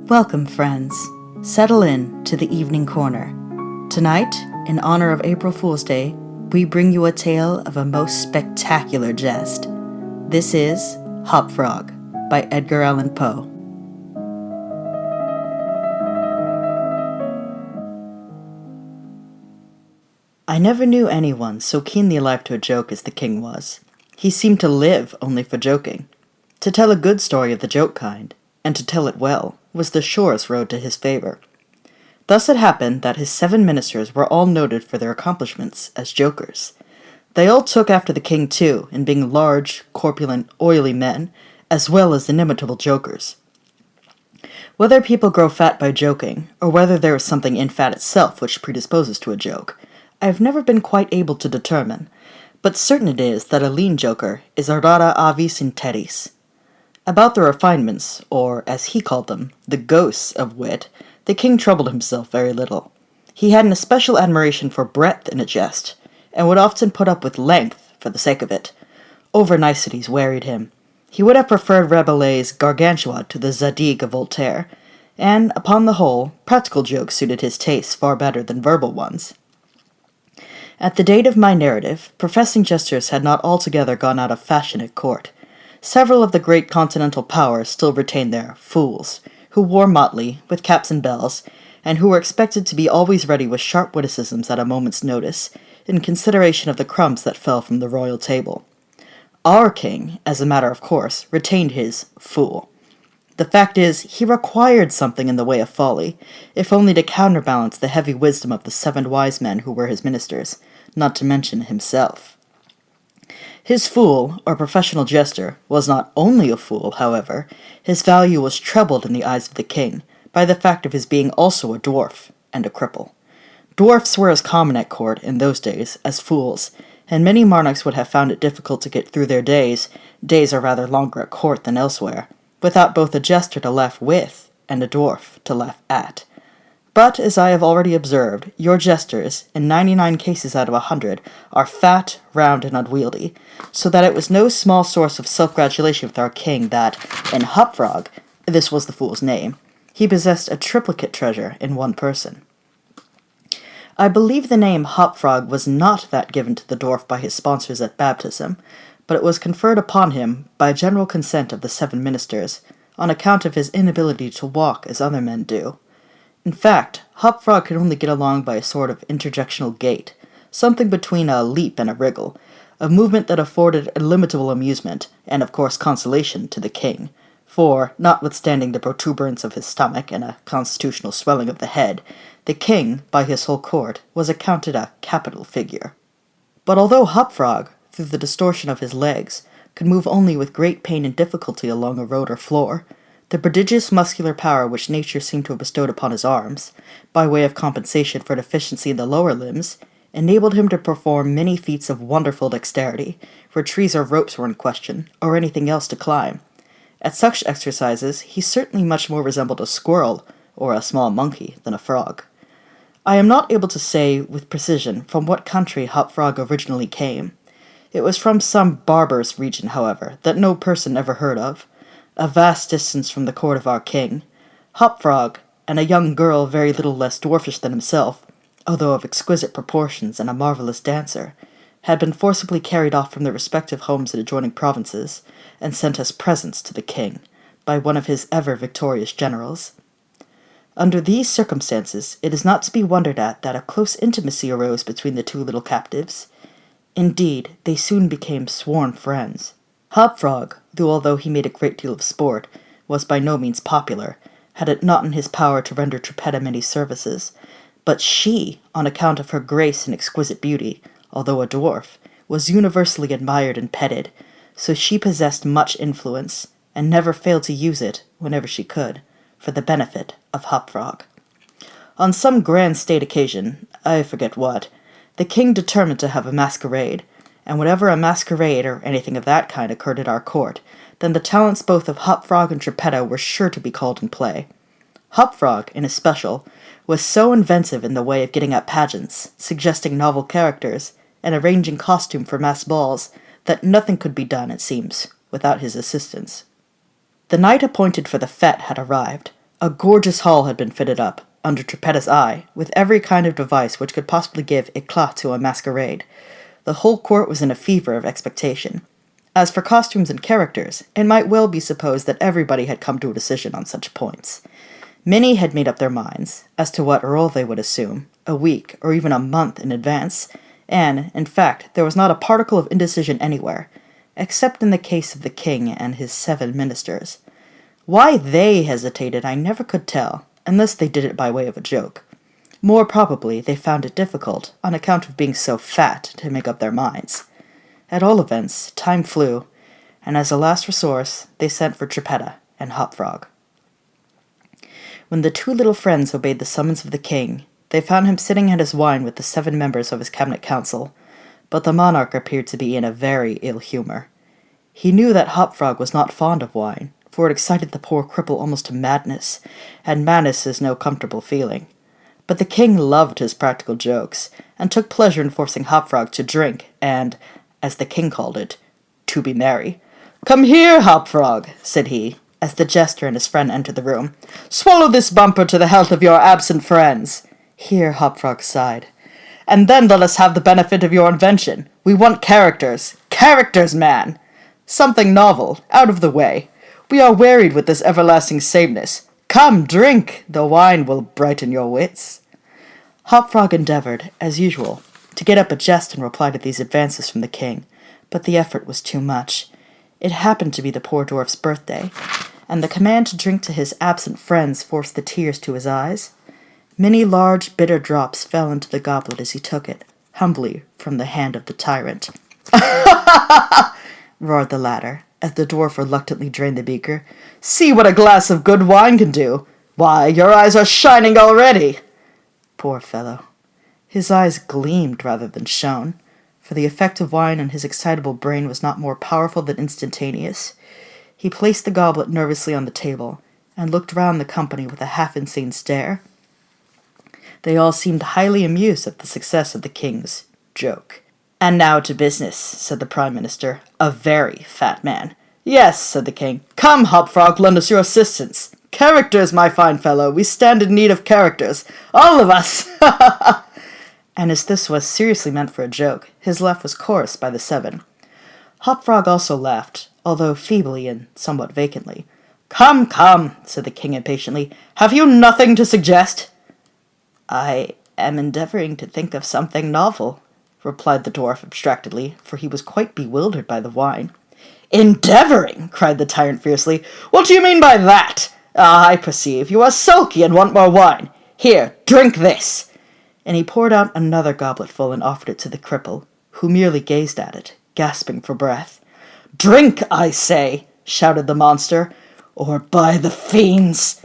Welcome, friends. Settle in to the evening corner. Tonight, in honor of April Fool's Day, we bring you a tale of a most spectacular jest. This is Hop Frog by Edgar Allan Poe. I never knew anyone so keenly alive to a joke as the king was. He seemed to live only for joking. To tell a good story of the joke kind, and to tell it well, was the surest road to his favor. Thus it happened that his 7 ministers were all noted for their accomplishments as jokers. They all took after the king, too, in being large, corpulent, oily men, as well as inimitable jokers. Whether people grow fat by joking, or whether there is something in fat itself which predisposes to a joke, I have never been quite able to determine, but certain it is that a lean joker is rara avis in terris. About the refinements, or, as he called them, the ghosts of wit, the king troubled himself very little. He had an especial admiration for breadth in a jest, and would often put up with length for the sake of it. Over-niceties wearied him. He would have preferred Rabelais' Gargantua to the Zadig of Voltaire, and, upon the whole, practical jokes suited his taste far better than verbal ones. At the date of my narrative, professing jesters had not altogether gone out of fashion at court. Several of the great continental powers still retained their fools, who wore motley, with caps and bells, and who were expected to be always ready with sharp witticisms at a moment's notice, in consideration of the crumbs that fell from the royal table. Our king, as a matter of course, retained his fool. The fact is, he required something in the way of folly, if only to counterbalance the heavy wisdom of the 7 wise men who were his ministers, not to mention himself. His fool, or professional jester, was not only a fool, however. His value was trebled in the eyes of the king, by the fact of his being also a dwarf, and a cripple. Dwarfs were as common at court, in those days, as fools, and many monarchs would have found it difficult to get through their days are rather longer at court than elsewhere, without both a jester to laugh with, and a dwarf to laugh at. But, as I have already observed, your jesters, in 99 cases out of 100, are fat, round, and unwieldy, so that it was no small source of self-gratulation with our king that, in Hop Frog, this was the fool's name, he possessed a triplicate treasure in one person. I believe the name Hop Frog was not that given to the dwarf by his sponsors at baptism, but it was conferred upon him by general consent of the 7 ministers, on account of his inability to walk as other men do. In fact, Hop Frog could only get along by a sort of interjectional gait, something between a leap and a wriggle, a movement that afforded illimitable amusement, and of course consolation, to the king, for, notwithstanding the protuberance of his stomach and a constitutional swelling of the head, the king, by his whole court, was accounted a capital figure. But although Hop Frog, through the distortion of his legs, could move only with great pain and difficulty along a road or floor, the prodigious muscular power which nature seemed to have bestowed upon his arms, by way of compensation for deficiency in the lower limbs, enabled him to perform many feats of wonderful dexterity, where trees or ropes were in question, or anything else to climb. At such exercises he certainly much more resembled a squirrel, or a small monkey, than a frog. I am not able to say, with precision, from what country Hop Frog originally came. It was from some barbarous region, however, that no person ever heard of, a vast distance from the court of our king. Hop Frog, and a young girl very little less dwarfish than himself, although of exquisite proportions and a marvelous dancer, had been forcibly carried off from their respective homes in adjoining provinces, and sent as presents to the king, by one of his ever-victorious generals. Under these circumstances, it is not to be wondered at that a close intimacy arose between the 2 little captives. Indeed, they soon became sworn friends. Hop Frog, although he made a great deal of sport, was by no means popular, had it not in his power to render Trippetta many services, but she, on account of her grace and exquisite beauty, although a dwarf, was universally admired and petted, so she possessed much influence, and never failed to use it, whenever she could, for the benefit of Hop Frog. On some grand state occasion, I forget what, the king determined to have a masquerade, and whenever a masquerade or anything of that kind occurred at our court, then the talents both of Hop Frog and Trippetta were sure to be called in play. Hop Frog, in especial, was so inventive in the way of getting up pageants, suggesting novel characters, and arranging costume for mass balls, that nothing could be done, it seems, without his assistance. The night appointed for the fête had arrived. A gorgeous hall had been fitted up, under Trippetta's eye, with every kind of device which could possibly give éclat to a masquerade. The whole court was in a fever of expectation. As for costumes and characters, it might well be supposed that everybody had come to a decision on such points. Many had made up their minds as to what role they would assume, a week or even a month in advance, and, in fact, there was not a particle of indecision anywhere, except in the case of the king and his 7 ministers. Why they hesitated I never could tell, unless they did it by way of a joke. More probably they found it difficult, on account of being so fat, to make up their minds. At all events, time flew, and as a last resource, they sent for Trippetta and Hopfrog. When the 2 little friends obeyed the summons of the king, they found him sitting at his wine with the 7 members of his cabinet council, but the monarch appeared to be in a very ill humor. He knew that Hopfrog was not fond of wine, for it excited the poor cripple almost to madness, and madness is no comfortable feeling. But the king loved his practical jokes, and took pleasure in forcing Hopfrog to drink, and, as the king called it, to be merry. "Come here, Hopfrog," said he, as the jester and his friend entered the room. "Swallow this bumper to the health of your absent friends." Here Hopfrog sighed. "And then let us have the benefit of your invention. We want characters. Characters, man! Something novel, out of the way. We are wearied with this everlasting sameness. Come, drink! The wine will brighten your wits." Hopfrog endeavored, as usual, to get up a jest in reply to these advances from the king, but the effort was too much. It happened to be the poor dwarf's birthday, and the command to drink to his absent friends forced the tears to his eyes. Many large, bitter drops fell into the goblet as he took it, humbly, from the hand of the tyrant. roared the latter, as the dwarf reluctantly drained the beaker. "See what a glass of good wine can do! Why, your eyes are shining already!" Poor fellow. His eyes gleamed rather than shone, for the effect of wine on his excitable brain was not more powerful than instantaneous. He placed the goblet nervously on the table, and looked round the company with a half-insane stare. They all seemed highly amused at the success of the king's joke. "And now to business," said the Prime Minister, a very fat man. "Yes," said the king. "Come, Hopfrog, lend us your assistance. Characters, my fine fellow, we stand in need of characters. All of us!" And as this was seriously meant for a joke, his laugh was chorused by the 7. Hopfrog also laughed, although feebly and somewhat vacantly. "Come, come," said the king impatiently. "Have you nothing to suggest?" "I am endeavoring to think of something novel," replied the dwarf abstractedly, for he was quite bewildered by the wine. "Endeavoring!" cried the tyrant fiercely. "What do you mean by that? Ah, I perceive. You are sulky and want more wine. Here, drink this." And he poured out another gobletful and offered it to the cripple, who merely gazed at it, gasping for breath. "Drink, I say!" shouted the monster, "or by the fiends!"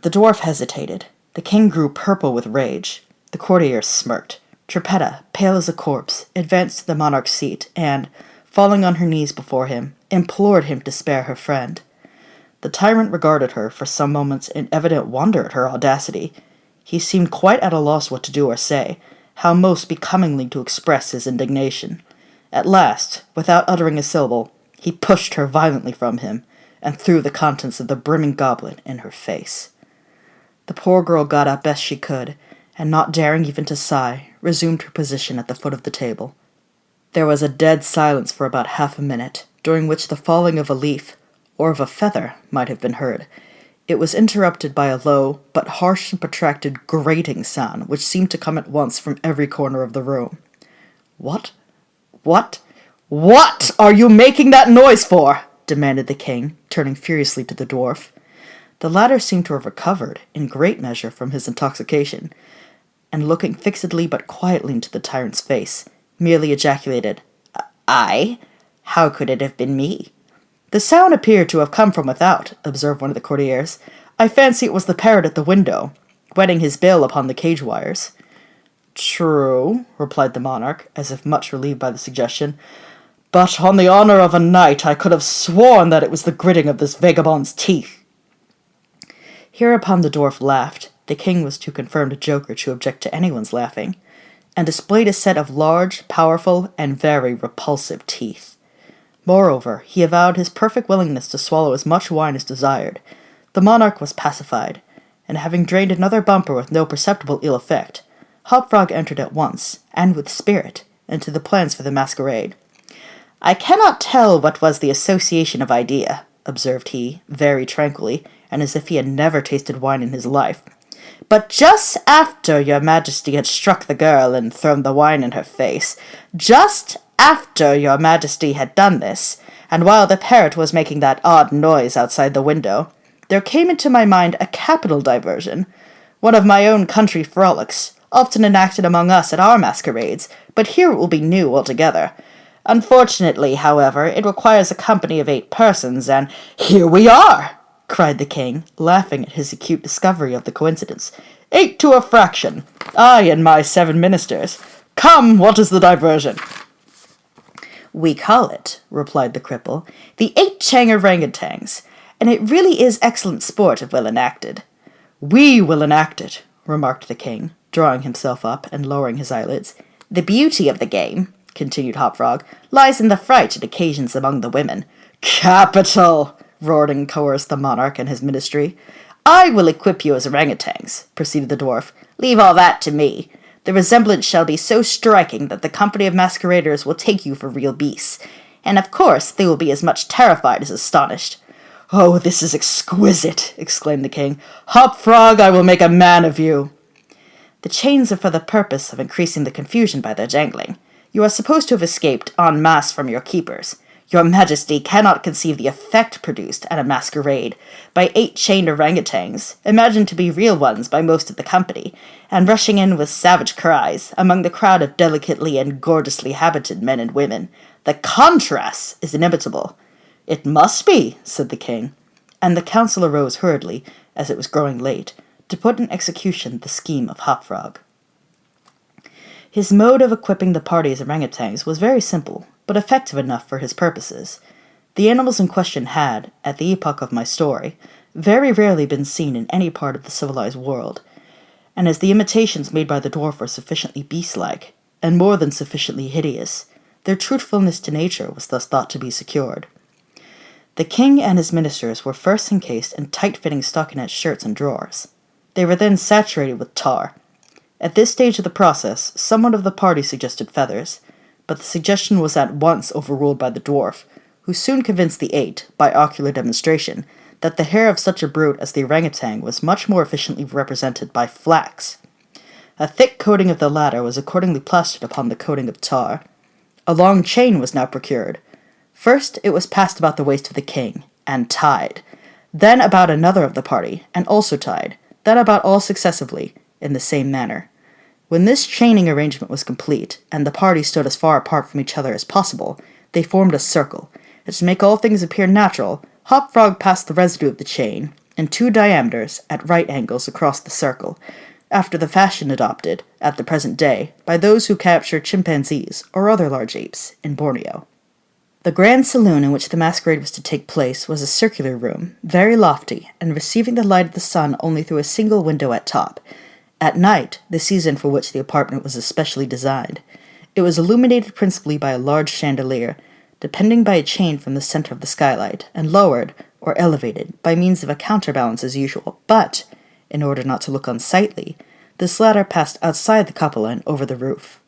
The dwarf hesitated. The king grew purple with rage. The courtiers smirked. Trippetta, pale as a corpse, advanced to the monarch's seat, and, falling on her knees before him, implored him to spare her friend. The tyrant regarded her for some moments in evident wonder at her audacity. He seemed quite at a loss what to do or say, how most becomingly to express his indignation. At last, without uttering a syllable, he pushed her violently from him, and threw the contents of the brimming goblet in her face. The poor girl got up best she could, and not daring even to sigh, resumed her position at the foot of the table. There was a dead silence for about half a minute, during which the falling of a leaf, or of a feather, might have been heard. It was interrupted by a low, but harsh and protracted grating sound, which seemed to come at once from every corner of the room. "What are you making that noise for?" demanded the king, turning furiously to the dwarf. The latter seemed to have recovered, in great measure, from his intoxication, and looking fixedly but quietly into the tyrant's face, merely ejaculated, "I? How could it have been me?" "The sound appeared to have come from without," observed one of the courtiers. "I fancy it was the parrot at the window, whetting his bill upon the cage wires." "True," replied the monarch, as if much relieved by the suggestion, "but on the honor of a knight I could have sworn that it was the gritting of this vagabond's teeth." Hereupon the dwarf laughed. The king was too confirmed a joker to object to anyone's laughing, and displayed a set of large, powerful, and very repulsive teeth. Moreover, he avowed his perfect willingness to swallow as much wine as desired. The monarch was pacified, and having drained another bumper with no perceptible ill effect, Hop-Frog entered at once, and with spirit, into the plans for the masquerade. "I cannot tell what was the association of idea," observed he, very tranquilly, and as if he had never tasted wine in his life. "But just after your majesty had struck the girl and thrown the wine in her face, just after your majesty had done this, and while the parrot was making that odd noise outside the window, there came into my mind a capital diversion, one of my own country frolics, often enacted among us at our masquerades, but here it will be new altogether. Unfortunately, however, it requires a company of 8 persons, and—" "Here we are!" cried the king, laughing at his acute discovery of the coincidence. "8 to a fraction. I and my 7 ministers. Come, what is the diversion?" "We call it," replied the cripple, "the 8 Chang orangutans, and it really is excellent sport if well enacted." "We will enact it," remarked the king, drawing himself up and lowering his eyelids. "The beauty of the game," continued Hop-Frog, "lies in the fright it occasions among the women." "Capital!" roared and chorused the monarch and his ministry. "I will equip you as orangutans," proceeded the dwarf. "Leave all that to me. The resemblance shall be so striking that the company of masqueraders will take you for real beasts, and of course they will be as much terrified as astonished." "Oh, this is exquisite!" exclaimed the king. "Hop-Frog, I will make a man of you." "The chains are for the purpose of increasing the confusion by their jangling. You are supposed to have escaped en masse from your keepers. Your majesty cannot conceive the effect produced at a masquerade by 8 chained orangutans, imagined to be real ones by most of the company, and rushing in with savage cries among the crowd of delicately and gorgeously habited men and women. The contrast is inimitable." "It must be," said the king, and the council arose hurriedly, as it was growing late, to put in execution the scheme of Hop-Frog. His mode of equipping the party as orangutans was very simple, but effective enough for his purposes. The animals in question had, at the epoch of my story, very rarely been seen in any part of the civilized world, and as the imitations made by the dwarf were sufficiently beast-like, and more than sufficiently hideous, their truthfulness to nature was thus thought to be secured. The king and his ministers were first encased in tight-fitting stockinette shirts and drawers. They were then saturated with tar. At this stage of the process, someone of the party suggested feathers, but the suggestion was at once overruled by the dwarf, who soon convinced the 8, by ocular demonstration, that the hair of such a brute as the orangutan was much more efficiently represented by flax. A thick coating of the latter was accordingly plastered upon the coating of tar. A long chain was now procured. First it was passed about the waist of the king, and tied, then about another of the party, and also tied, then about all successively, in the same manner. When this chaining arrangement was complete, and the party stood as far apart from each other as possible, they formed a circle, and to make all things appear natural, Hop-Frog passed the residue of the chain, in 2 diameters, at right angles across the circle, after the fashion adopted, at the present day, by those who capture chimpanzees, or other large apes, in Borneo. The grand saloon in which the masquerade was to take place was a circular room, very lofty, and receiving the light of the sun only through a single window at top. At night, the season for which the apartment was especially designed, it was illuminated principally by a large chandelier, depending by a chain from the center of the skylight, and lowered, or elevated, by means of a counterbalance as usual, but, in order not to look unsightly, this ladder passed outside the cupola and over the roof.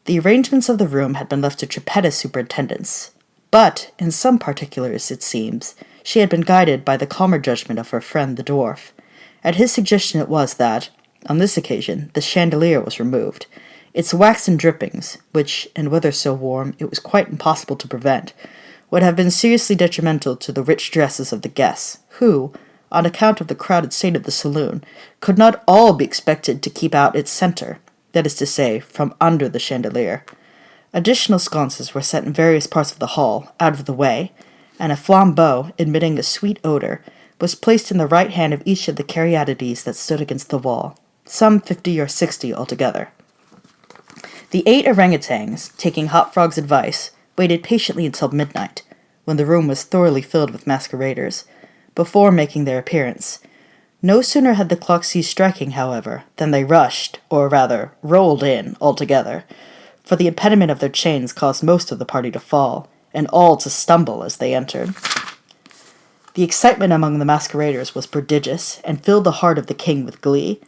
The arrangements of the room had been left to Trippetta's superintendence, but, in some particulars, it seems, she had been guided by the calmer judgment of her friend the dwarf. At his suggestion it was that, on this occasion, the chandelier was removed. Its waxen drippings, which, in weather so warm it was quite impossible to prevent, would have been seriously detrimental to the rich dresses of the guests, who, on account of the crowded state of the saloon, could not all be expected to keep out its center, that is to say, from under the chandelier. Additional sconces were set in various parts of the hall, out of the way, and a flambeau, emitting a sweet odor, was placed in the right hand of each of the caryatides that stood against the wall, some 50 or 60 altogether. The 8 orangutans, taking Hop-Frog's advice, waited patiently until midnight, when the room was thoroughly filled with masqueraders, before making their appearance. No sooner had the clock ceased striking, however, than they rushed, or rather, rolled in, altogether, for the impediment of their chains caused most of the party to fall, and all to stumble as they entered. The excitement among the masqueraders was prodigious, and filled the heart of the king with glee.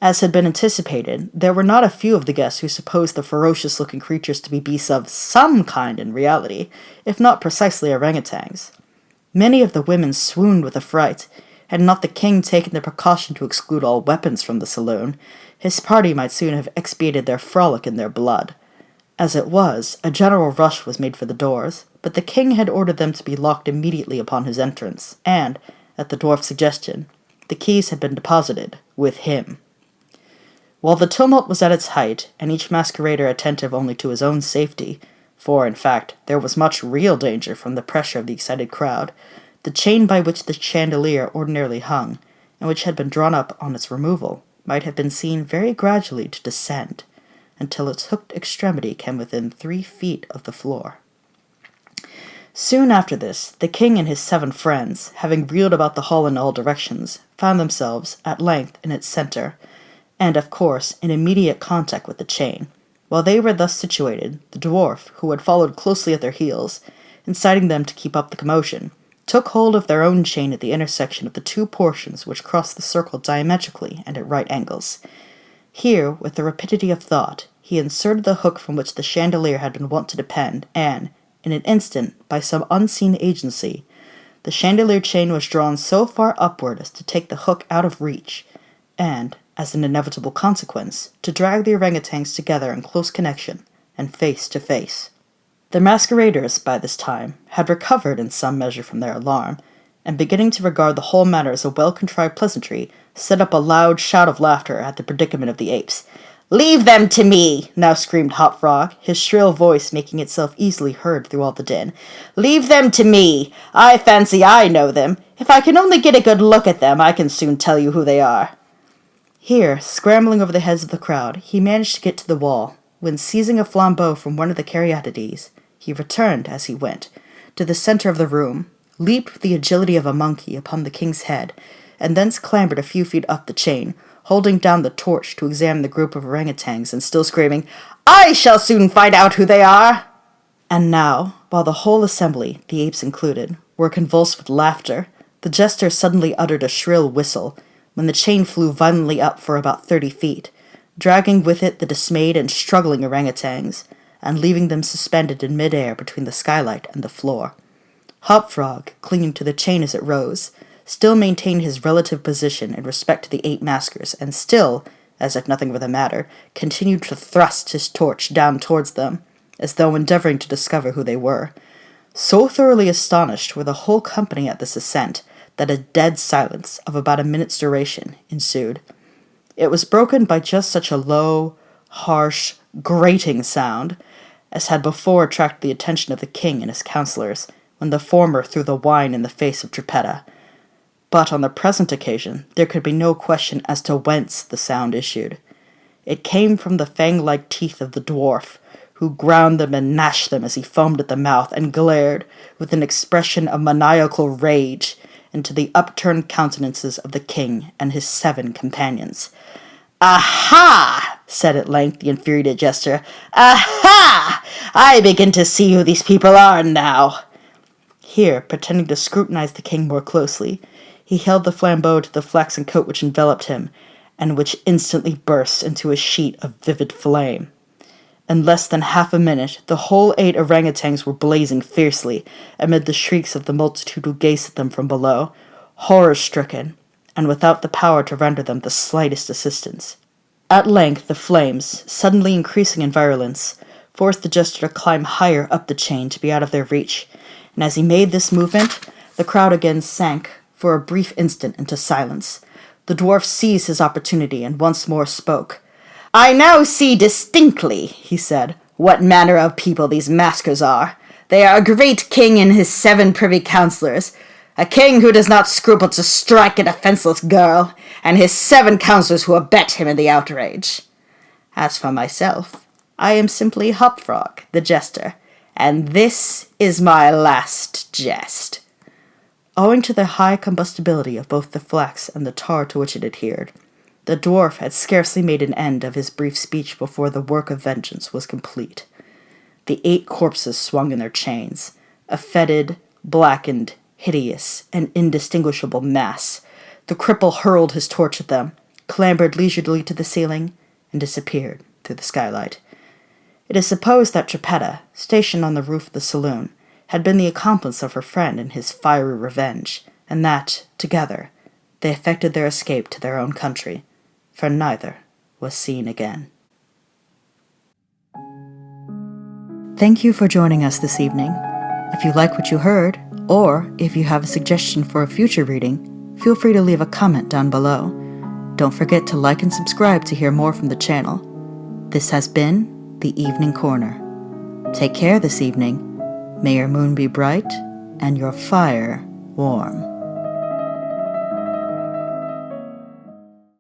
As had been anticipated, there were not a few of the guests who supposed the ferocious-looking creatures to be beasts of some kind in reality, if not precisely orangutans. Many of the women swooned with affright. Had not the king taken the precaution to exclude all weapons from the saloon, his party might soon have expiated their frolic in their blood. As it was, a general rush was made for the doors, but the king had ordered them to be locked immediately upon his entrance, and, at the dwarf's suggestion, the keys had been deposited with him. While the tumult was at its height, and each masquerader attentive only to his own safety, for, in fact, there was much real danger from the pressure of the excited crowd, the chain by which the chandelier ordinarily hung, and which had been drawn up on its removal, might have been seen very gradually to descend, until its hooked extremity came within 3 feet of the floor. Soon after this, the king and his 7 friends, having reeled about the hall in all directions, found themselves, at length, in its center, and, of course, in immediate contact with the chain. While they were thus situated, the dwarf, who had followed closely at their heels, inciting them to keep up the commotion, took hold of their own chain at the intersection of the 2 portions which crossed the circle diametrically and at right angles. Here, with the rapidity of thought, he inserted the hook from which the chandelier had been wont to depend, and, in an instant, by some unseen agency, the chandelier chain was drawn so far upward as to take the hook out of reach, and, as an inevitable consequence, to drag the orangutans together in close connection, and face to face. The masqueraders, by this time, had recovered in some measure from their alarm, and beginning to regard the whole matter as a well-contrived pleasantry, set up a loud shout of laughter at the predicament of the apes. "Leave them to me!" now screamed Hop Frog, his shrill voice making itself easily heard through all the din. "Leave them to me! I fancy I know them. If I can only get a good look at them, I can soon tell you who they are." Here, scrambling over the heads of the crowd, he managed to get to the wall, when, seizing a flambeau from one of the caryatides, he returned, as he went, to the center of the room, leaped with the agility of a monkey upon the king's head, and thence clambered a few feet up the chain, holding down the torch to examine the group of orangutans, and still screaming, "I shall soon find out who they are!" And now, while the whole assembly, the apes included, were convulsed with laughter, the jester suddenly uttered a shrill whistle, when the chain flew violently up for about 30 feet, dragging with it the dismayed and struggling orangutans, and leaving them suspended in mid-air between the skylight and the floor. Hop Frog, clinging to the chain as it rose, still maintained his relative position in respect to the 8 maskers, and still, as if nothing were the matter, continued to thrust his torch down towards them, as though endeavoring to discover who they were. So thoroughly astonished were the whole company at this ascent, that a dead silence, of about a minute's duration, ensued. It was broken by just such a low, harsh, grating sound, as had before attracted the attention of the king and his counsellors, when the former threw the wine in the face of Geppetto. But on the present occasion there could be no question as to whence the sound issued. It came from the fang-like teeth of the dwarf, who ground them and gnashed them as he foamed at the mouth and glared, with an expression of maniacal rage, into the upturned countenances of the king and his 7 companions. "Aha!" said at length the infuriated jester. "Aha! I begin to see who these people are now." Here, pretending to scrutinize the king more closely, he held the flambeau to the flaxen coat which enveloped him, and which instantly burst into a sheet of vivid flame. In less than half a minute, the whole 8 orangutans were blazing fiercely, amid the shrieks of the multitude who gazed at them from below, horror-stricken, and without the power to render them the slightest assistance. At length the flames, suddenly increasing in virulence, forced the jester to climb higher up the chain to be out of their reach, and as he made this movement, the crowd again sank, for a brief instant, into silence. The dwarf seized his opportunity and once more spoke. "I now see distinctly," he said, "what manner of people these maskers are. They are a great king and his 7 privy councillors, a king who does not scruple to strike a defenseless girl, and his 7 councillors who abet him in the outrage. As for myself, I am simply Hop Frog, the jester, and this is my last jest." Owing to the high combustibility of both the flax and the tar to which it adhered, the dwarf had scarcely made an end of his brief speech before the work of vengeance was complete. The 8 corpses swung in their chains, a fetid, blackened, hideous and indistinguishable mass. The cripple hurled his torch at them, clambered leisurely to the ceiling, and disappeared through the skylight. It is supposed that Geppetta, stationed on the roof of the saloon, had been the accomplice of her friend in his fiery revenge, and that, together, they effected their escape to their own country, for neither was seen again. Thank you for joining us this evening. If you like what you heard, or if you have a suggestion for a future reading, feel free to leave a comment down below. Don't forget to like and subscribe to hear more from the channel. This has been The Evening Corner. Take care this evening. May your moon be bright and your fire warm.